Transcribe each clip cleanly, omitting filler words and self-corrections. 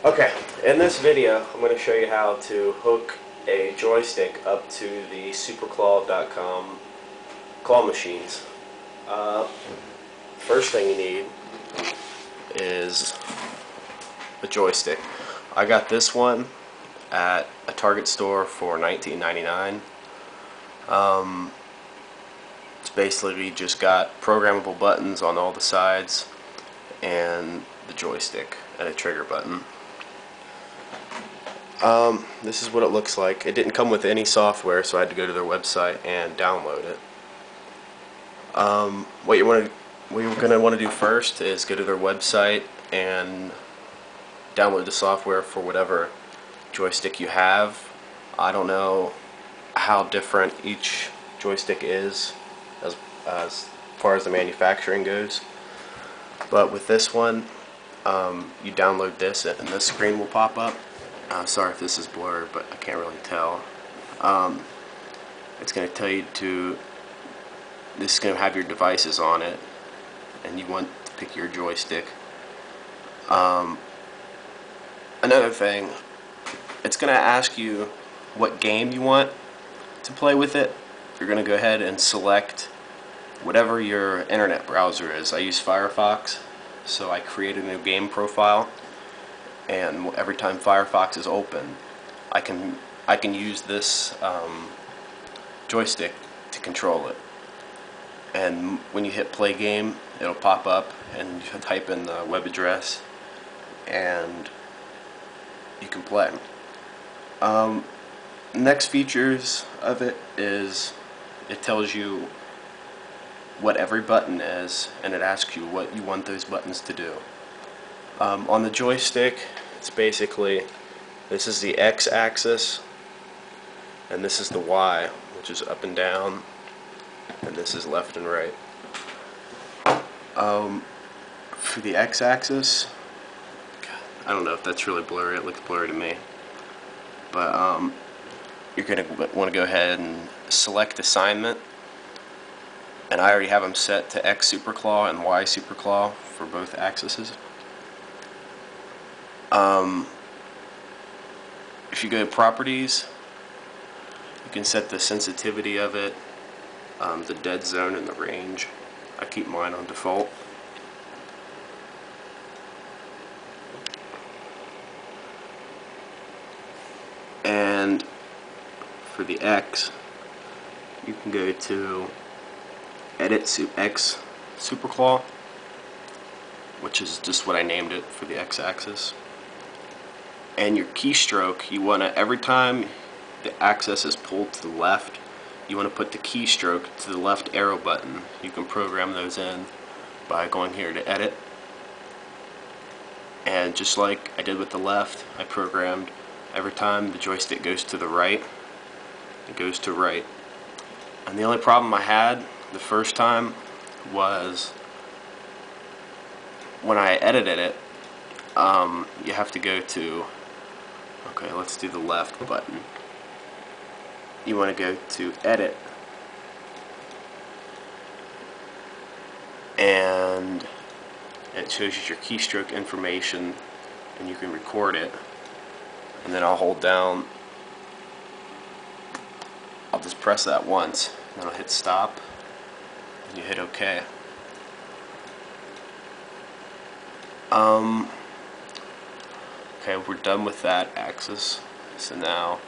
Okay, in this video I'm going to show you how to hook a joystick up to the superclaw.com claw machines. First thing you need is a joystick. I got this one at a Target store for $19.99. It's basically just got programmable buttons on all the sides and the joystick and a trigger button. This is what it looks like. It didn't come with any software, so I had to go to their website and download it. What you're going to want to do first is go to their website and download the software for whatever joystick you have. I don't know how different each joystick is as far as the manufacturing goes, but with this one, you download this and this screen will pop up. Sorry if this is blurred, but I can't really tell. It's going to tell you this is going to have your devices on it, and you want to pick your joystick. Another thing, it's going to ask you what game you want to play with it. You're going to go ahead and select whatever your internet browser is. I use Firefox, so I created a new game profile. And every time Firefox is open, I can use this joystick to control it. And when you hit play game, it'll pop up, and you type in the web address, and you can play. Next features of it is it tells you what every button is, and it asks you what you want those buttons to do. On the joystick, it's basically, this is the X axis and this is the Y, which is up and down, and this is left and right. For the X axis, I don't know if that's really blurry, it looks blurry to me, but you're going to want to go ahead and select assignment, and I already have them set to X superclaw and Y superclaw for both axes. If you go to properties, you can set the sensitivity of it, the dead zone, and the range. I keep mine on default. And for the X, you can go to Edit X Superclaw, which is just what I named it for the X axis. And your keystroke, you want to, every time the axis is pulled to the left, you want to put the keystroke to the left arrow button. You can program those in by going here to edit. And just like I did with the left, I programmed every time the joystick goes to the right, it goes to right. And the only problem I had the first time was when I edited it, you have to go to, okay, let's do the left button. You want to go to edit, and it shows you your keystroke information, and you can record it. And then I'll hold down, I'll just press that once, and then I'll hit stop, and you hit OK. Okay, we're done with that axis, so now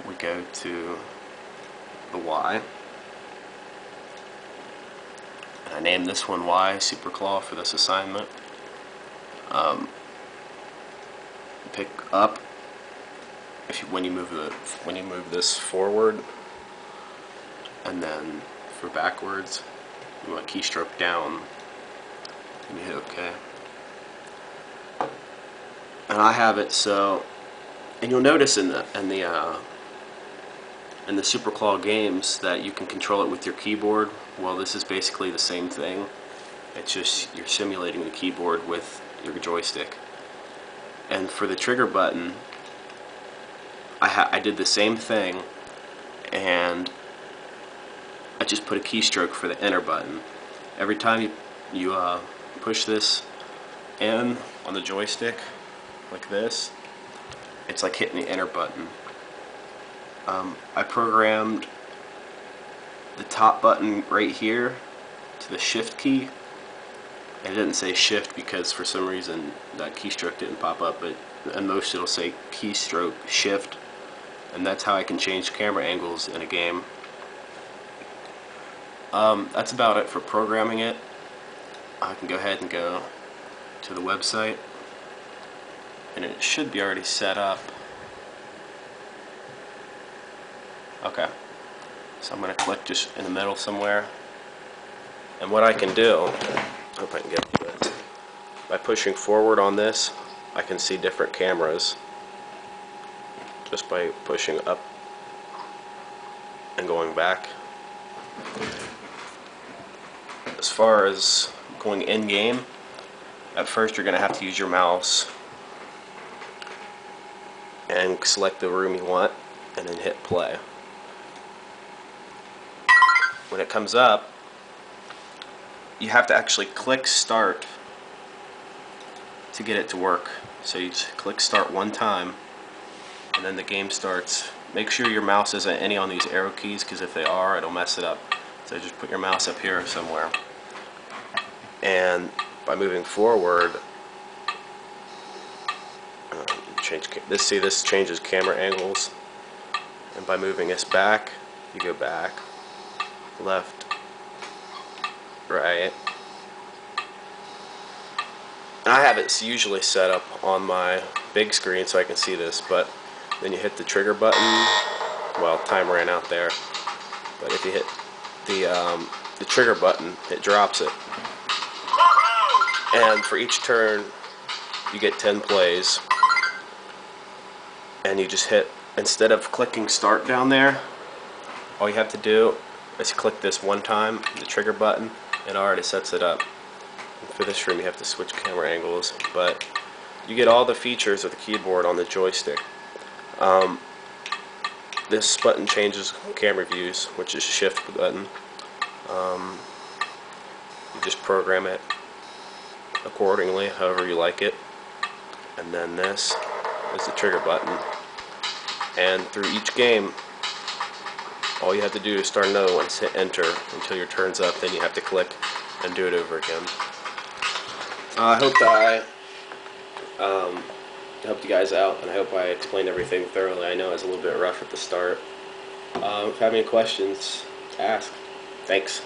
we go to the Y. And I named this one Y Superclaw for this assignment. Pick up when you move this forward, and then for backwards, you want keystroke down, and you hit OK. And I have it so, and you'll notice in the Superclaw games that you can control it with your keyboard. Well, this is basically the same thing. It's just you're simulating the keyboard with your joystick. And for the trigger button, I did the same thing, and I just put a keystroke for the enter button. Every time you push this in on the joystick, like this, it's like hitting the enter button. I programmed the top button right here to the shift key. I didn't say shift because for some reason that keystroke didn't pop up, but in most it'll say keystroke shift, and that's how I can change camera angles in a game. That's about it for programming it. I can go ahead and go to the website, and it should be already set up. Okay, so I'm going to click just in the middle somewhere, and what I can do, I hope I can get to this, by pushing forward on this, I can see different cameras just by pushing up and going back. As far as going in-game, at first you're going to have to use your mouse and select the room you want and then hit play. When it comes up, you have to actually click start to get it to work. So you just click start one time and then the game starts. Make sure your mouse isn't any on these arrow keys, because if they are, it'll mess it up. So just put your mouse up here somewhere. And by moving forward, see this changes camera angles. And by moving this back, you go back, left, right. And I have it usually set up on my big screen so I can see this, but then you hit the trigger button. Well, time ran out there, but if you hit the trigger button, it drops it. And for each turn, you get 10 plays. And you just hit, instead of clicking start down there, all you have to do is click this one time, the trigger button, and it already sets it up. And for this room, you have to switch camera angles, but you get all the features of the keyboard on the joystick. This button changes camera views, which is shift button. You just program it accordingly, however you like it. And then this is the trigger button. And through each game, all you have to do is start another one, hit enter until your turn's up, then you have to click and do it over again. I hope that I helped you guys out, and I hope I explained everything thoroughly. I know it was a little bit rough at the start. If you have any questions, ask. Thanks.